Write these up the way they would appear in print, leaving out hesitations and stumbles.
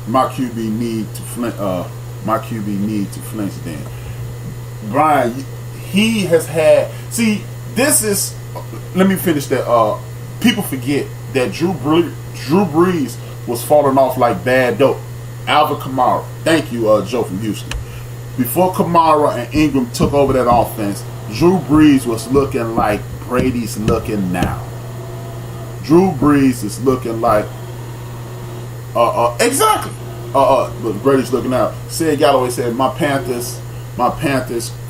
my QB need to flinch. My QB need to flinch. Then, Brian, he has had. See, this is. Let me finish that. People forget that Drew Brees was falling off like bad dope. Alvin Kamara. Thank you, Joe from Houston. Before Kamara and Ingram took over that offense, Drew Brees was looking like Brady's looking now. Drew Brees is looking like exactly. But Brady's looking out. Sid Galloway said, my Panthers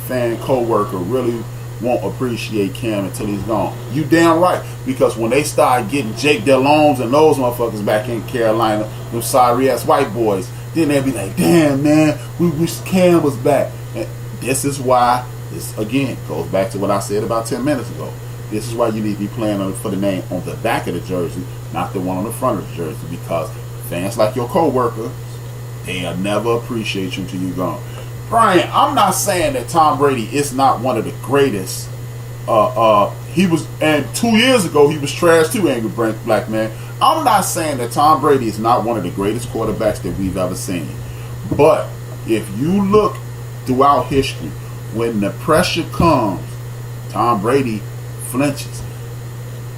fan co-worker really won't appreciate Cam until he's gone. You damn right. Because when they start getting Jake Delhomme and those motherfuckers back in Carolina, them sorry ass white boys, then they'll be like, damn man, we wish Cam was back. And this is why, this again goes back to what I said about 10 minutes ago. This is why you need to be playing for the name on the back of the jersey, not the one on the front of the jersey, because fans like your co-worker, they'll never appreciate you until you're gone. Brian, I'm not saying that Tom Brady is not one of the greatest. He was, and 2 years ago he was trash too, angry black man. I'm not saying that Tom Brady is not one of the greatest quarterbacks that we've ever seen. But if you look throughout history, when the pressure comes, Tom Brady flinches.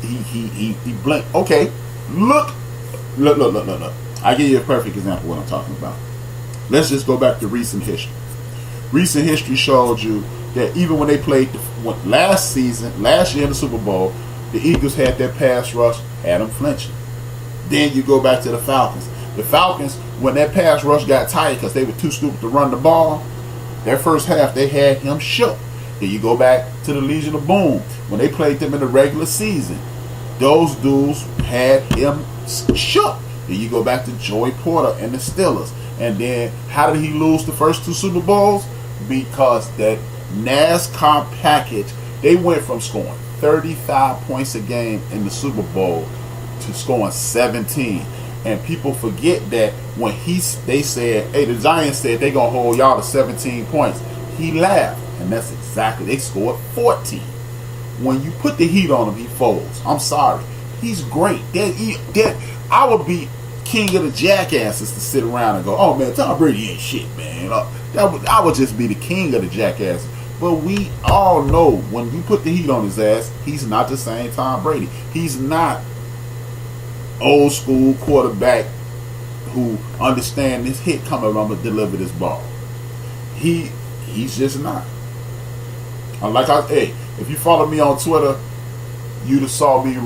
He blink. Okay, look. I give you a perfect example of what I'm talking about. Let's just go back to recent history. Recent history showed you that even when they played last year in the Super Bowl, the Eagles had that pass rush, had them flinching. Then you go back to the Falcons. The Falcons, when that pass rush got tight because they were too stupid to run the ball, their first half they had him shook. Then you go back to the Legion of Boom. When they played them in the regular season, those dudes had him shook. Then you go back to Joey Porter and the Steelers. And then how did he lose the first two Super Bowls? Because that NASCAR package, they went from scoring 35 points a game in the Super Bowl to scoring 17. And people forget that when they said, hey, the Giants said they're going to hold y'all to 17 points. He laughed. And that's exactly, they scored 14. When you put the heat on him, he folds. I'm sorry. He's great. I would be king of the jackasses to sit around and go, oh man, Tom Brady ain't shit, man. I would just be the king of the jackasses. But we all know when you put the heat on his ass, he's not the same Tom Brady. He's not old school quarterback who understand this hit coming, I'm gonna deliver this ball. He's just not. Hey, if you follow me on Twitter, you'd have saw me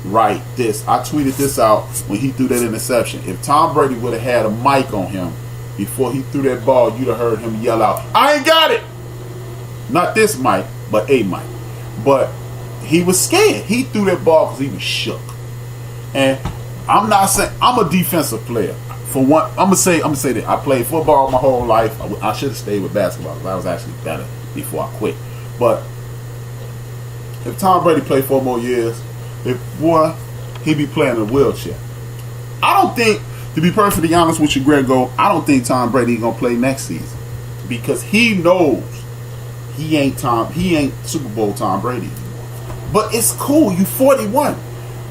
write this. I tweeted this out when he threw that interception. If Tom Brady would have had a mic on him before he threw that ball, you'd have heard him yell out, I ain't got it! Not this mic, but a mic. But he was scared. He threw that ball because he was shook. And I'm not saying I'm a defensive player. For one, I'm gonna say that I played football my whole life. I should have stayed with basketball because I was actually better before I quit. But if Tom Brady played 4 more years, he'd be playing in a wheelchair. I don't think, to be perfectly honest with you, Grego, I don't think Tom Brady gonna play next season because he knows he ain't Super Bowl Tom Brady anymore. But it's cool. You 41.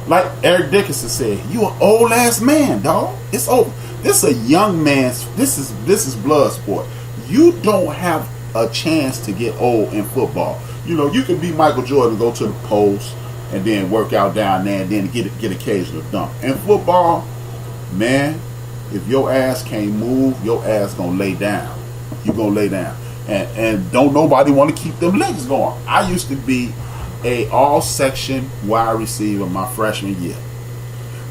Like Eric Dickinson said, you an old ass man, dog. It's over. This is a young man's. This is blood sport. You don't have a chance to get old in football. You know, you can be Michael Jordan, go to the post, and then work out down there, and then get occasional dunk. In football, man, if your ass can't move, your ass gonna lay down. You gonna lay down, and don't nobody want to keep them legs going. I used to be a all-section wide receiver my freshman year.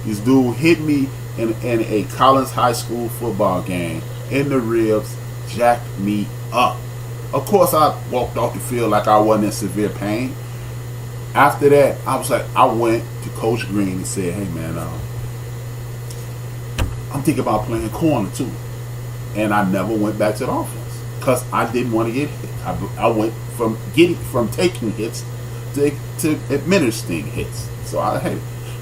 This dude hit me in a Collins High School football game in the ribs, jacked me up. Of course, I walked off the field like I wasn't in severe pain. After that, I went to Coach Green and said, hey man, I'm thinking about playing corner too. And I never went back to the offense because I didn't want to get hit. I went from taking hits to administering hits. So hey,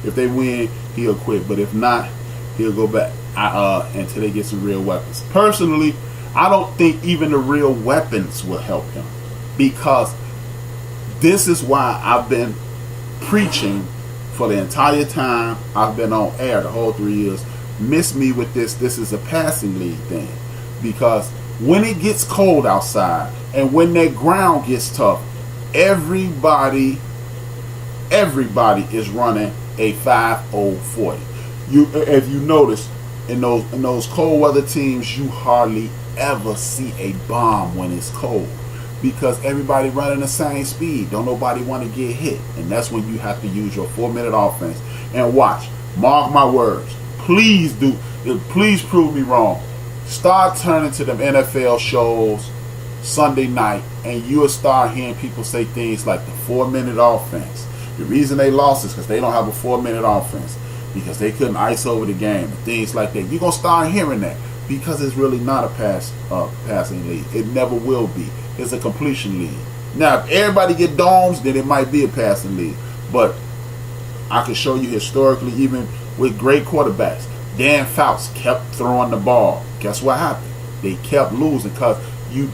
if they win, he'll quit. But if not, he'll go back until they get some real weapons. Personally, I don't think even the real weapons will help him, because this is why I've been preaching for the entire time I've been on air, the whole 3 years. miss me with this. This is a passing league thing, because when it gets cold outside and when that ground gets tough, everybody is running a 5.040. If you notice, in those cold weather teams, you hardly ever see a bomb when it's cold, because everybody running the same speed. Don't nobody want to get hit, and that's when you have to use your 4-minute offense. And watch, mark my words. Please prove me wrong. Start turning to them NFL shows Sunday night, and you'll start hearing people say things like the 4-minute offense. The reason they lost is because they don't have a 4-minute offense, because they couldn't ice over the game and things like that. You're gonna start hearing that, because it's really not a passing league. It never will be. It's a completion league. Now, if everybody get domes, then it might be a passing league. But I can show you historically, even with great quarterbacks, Dan Fouts kept throwing the ball. Guess what happened? They kept losing, because you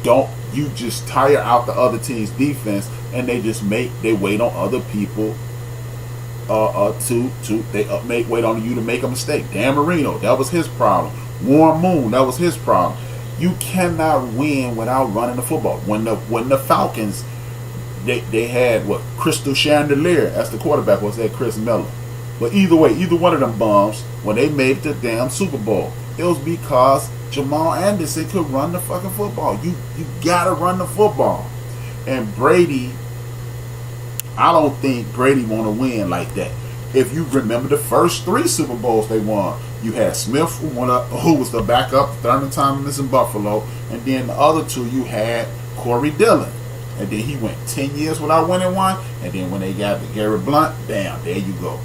just tire out the other team's defense, and they wait on other people wait on you to make a mistake. Dan Marino, that was his problem. Warren Moon, that was his problem. You cannot win without running the football. When the Falcons, they had Crystal Chandelier as the quarterback, was that Chris Miller. But either way, either one of them bums, when they made the damn Super Bowl, it was because Jamal Anderson could run the fucking football. You gotta run the football. And Brady, I don't think Brady want to win like that. If you remember the first 3 Super Bowls they won, you had Smith, who was the backup, Thurman Thomas in Buffalo, and then the other 2 you had Corey Dillon. And then he went 10 years without winning one, and then when they got the Garrett Blunt, damn, there you go.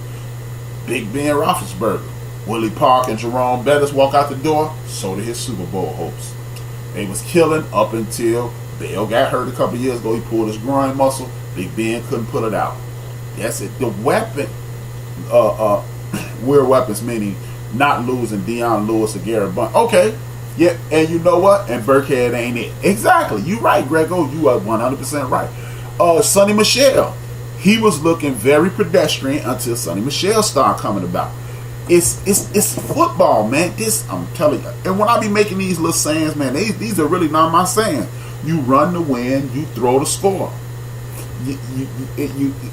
Big Ben Roethlisberger, Willie Park and Jerome Bettis walk out the door, so did his Super Bowl hopes. They was killing up until Bell got hurt a couple years ago. He pulled his groin muscle. Big Ben couldn't pull it out. That's it. The weapon, weird weapons, meaning not losing Deion Lewis or Garrett Blunt. Okay, yeah, and you know what? And Burkhead ain't it. Exactly. You right, Grego. You are 100% right. Sonny Michel, he was looking very pedestrian until Sonny Michel started coming about. It's football, man. This, I'm telling you. And when I be making these little sayings, man, these are really not my saying. You run to win, you throw to score.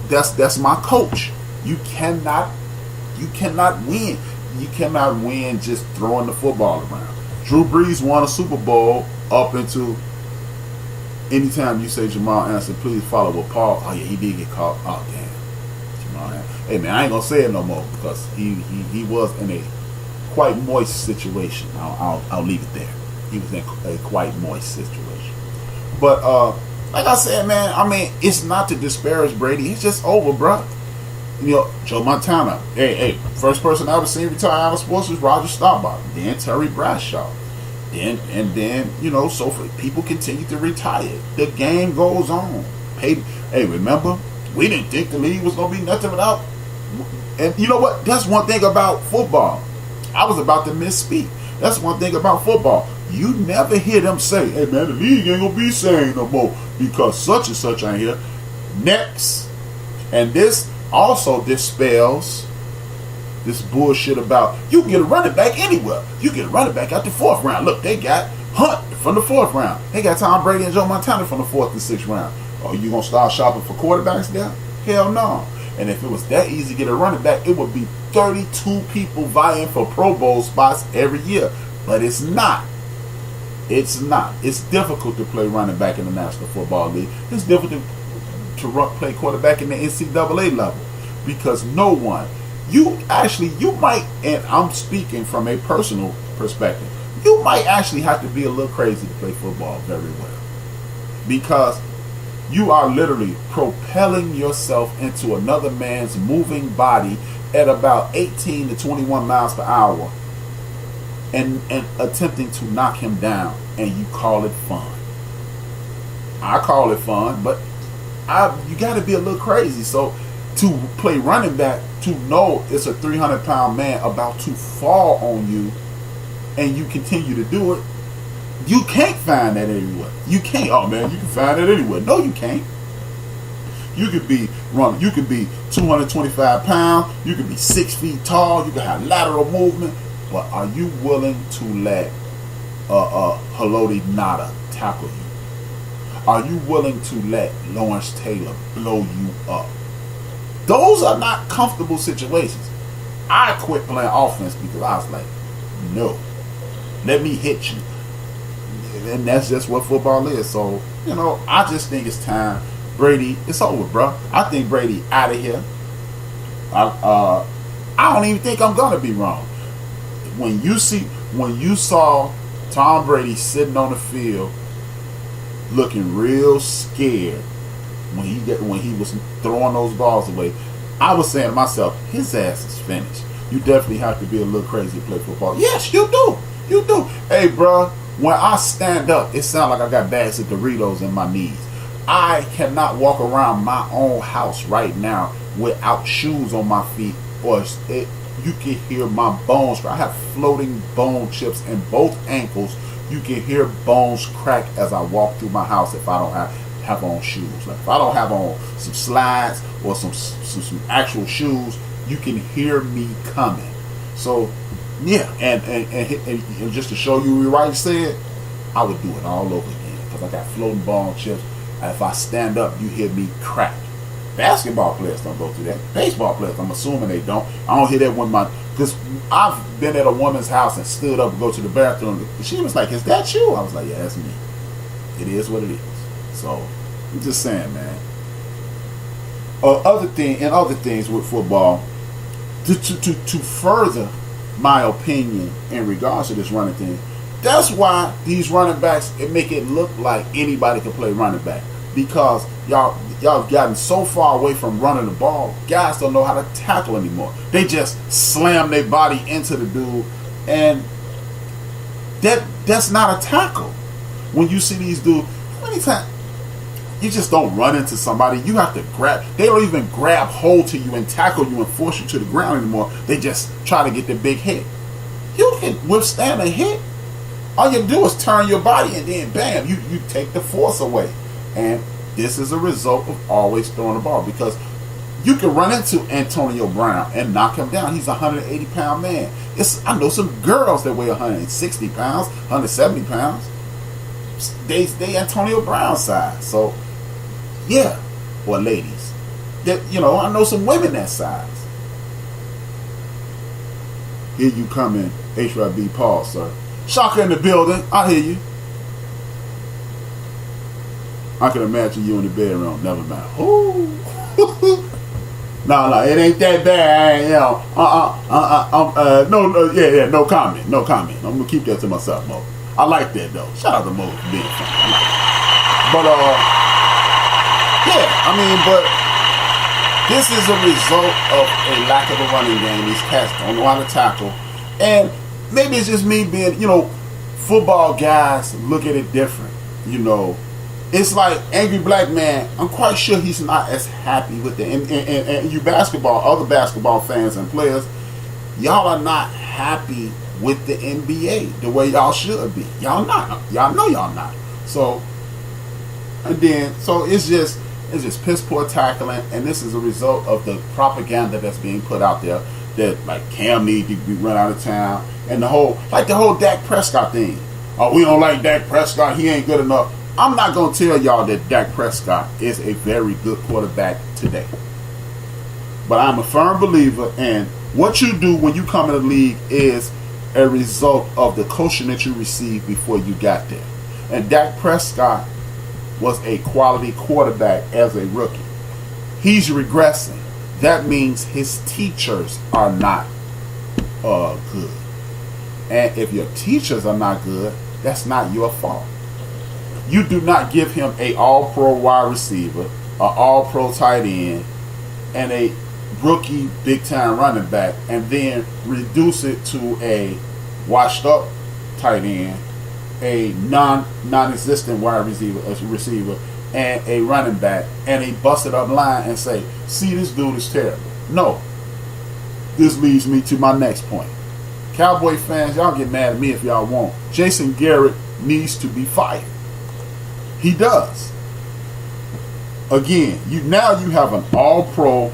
That's my coach. You cannot win. You cannot win just throwing the football around. Drew Brees won a Super Bowl up into, anytime you say Jamal Anderson, please follow with Paul. Oh yeah, he did get caught. Oh damn, Jamal Anderson. Hey man, I ain't gonna say it no more, because he was in a quite moist situation. I'll leave it there. He was in a quite moist situation. But like I said, man, I mean, it's not to disparage Brady. It's just over, bro. You know, Joe Montana. Hey, first person I ever seen retire out of sports was Roger Staubach. Then Terry Bradshaw. Then so people continue to retire. The game goes on. Hey, remember, we didn't think the league was gonna be nothing without. And you know what? That's one thing about football. I was about to misspeak. That's one thing about football. You never hear them say, hey man, the league ain't gonna be saying no more because such and such ain't here. Next. And this also dispels this bullshit about you can get a running back anywhere. You get a running back out the 4th round. Look, they got Hunt from the 4th round. They got Tom Brady and Joe Montana from the 4th and 6th round. Oh, you gonna start shopping for quarterbacks there? Hell no. And if it was that easy to get a running back, it would be 32 people vying for Pro Bowl spots every year. But it's not. It's not. It's difficult to play running back in the National Football League. It's difficult to play quarterback in the NCAA level, because no one, you might, and I'm speaking from a personal perspective, you might actually have to be a little crazy to play football very well, because you are literally propelling yourself into another man's moving body at about 18 to 21 miles per hour and attempting to knock him down, and you call it fun. I call it fun, but you got to be a little crazy. So to play running back, to know it's a 300-pound man about to fall on you, and you continue to do it, you can't find that anywhere. You can't. Oh man, you can find it anywhere. No, you can't. You could be running. You could be 225 pounds. You could be 6 feet tall. You could have lateral movement. But are you willing to let Haloti Nada tackle you? Are you willing to let Lawrence Taylor blow you up? Those are not comfortable situations. I quit playing offense because I was like, no, let me hit you. And that's just what football is. So, I just think it's time. Brady, it's over, bro. I think Brady out of here. I don't even think I'm gonna be wrong. When you saw Tom Brady sitting on the field looking real scared when he was throwing those balls away, I was saying to myself, his ass is finished. You definitely have to be a little crazy to play football. Yes, you do. You do. Hey, bro, when I stand up, it sounds like I got bags of Doritos in my knees. I cannot walk around my own house right now without shoes on my feet, or you can hear my bones. I have floating bone chips in both ankles. You can hear bones crack as I walk through my house if I don't have on shoes. Like if I don't have on some slides or some actual shoes, you can hear me coming. So yeah, and just to show you what I said, I would do it all over again because I got floating bone chips. And if I stand up, you hear me crack. Basketball players don't go through that. Baseball players, I'm assuming they don't. I don't hear that when because I've been at a woman's house and stood up and go to the bathroom. She was like, "Is that you?" I was like, "Yeah, that's me." It is what it is. So I'm just saying, man. Other things with football, to further my opinion in regards to this running thing. That's why these running backs, it make it look like anybody can play running back. Because y'all have gotten so far away from running the ball, guys don't know how to tackle anymore. They just slam their body into the dude, and that's not a tackle. When you see these dudes, how many times you just don't run into somebody? You have to grab. They don't even grab hold to you and tackle you and force you to the ground anymore. They just try to get the big hit. You can withstand a hit. All you do is turn your body and then bam, you take the force away. And this is a result of always throwing the ball, because you can run into Antonio Brown and knock him down. He's a 180-pound man. I know some girls that weigh 160 pounds, 170 pounds. They Antonio Brown size. So yeah, or ladies. I know some women that size. Here you come in, HYB Paul, sir. Shocker in the building. I hear you. I can imagine you in the bedroom. Never mind. Ooh. No, it ain't that bad. No comment. No comment. I'm gonna keep that to myself, Mo. I like that though. Shout out to Mo for being funny. I like that. But this is a result of a lack of a running game. These cats don't know how to tackle, and maybe it's just me being, football guys look at it different. It's like Angry Black Man. I'm quite sure he's not as happy with the and you other basketball fans and players, y'all are not happy with the NBA the way y'all should be. Y'all not. Y'all know y'all not. So it's just piss poor tackling, and this is a result of the propaganda that's being put out there that like Cam needs to be run out of town, and the whole Dak Prescott thing. Oh, we don't like Dak Prescott. He ain't good enough. I'm not going to tell y'all that Dak Prescott is a very good quarterback today. But I'm a firm believer, and what you do when you come in the league is a result of the coaching that you received before you got there. And Dak Prescott was a quality quarterback as a rookie. He's regressing. That means his teachers are not good. And if your teachers are not good, that's not your fault. You do not give him a all-pro wide receiver, an all-pro tight end, and a rookie big-time running back, and then reduce it to a washed-up tight end, a non-existent wide receiver, and a running back, and a busted-up line, and say, see, this dude is terrible. No. This leads me to my next point. Cowboy fans, y'all get mad at me if y'all want. Jason Garrett needs to be fired. He does. Again, you have an all-pro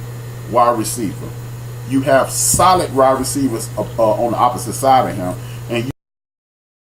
wide receiver, You have solid wide receivers on the opposite side of him.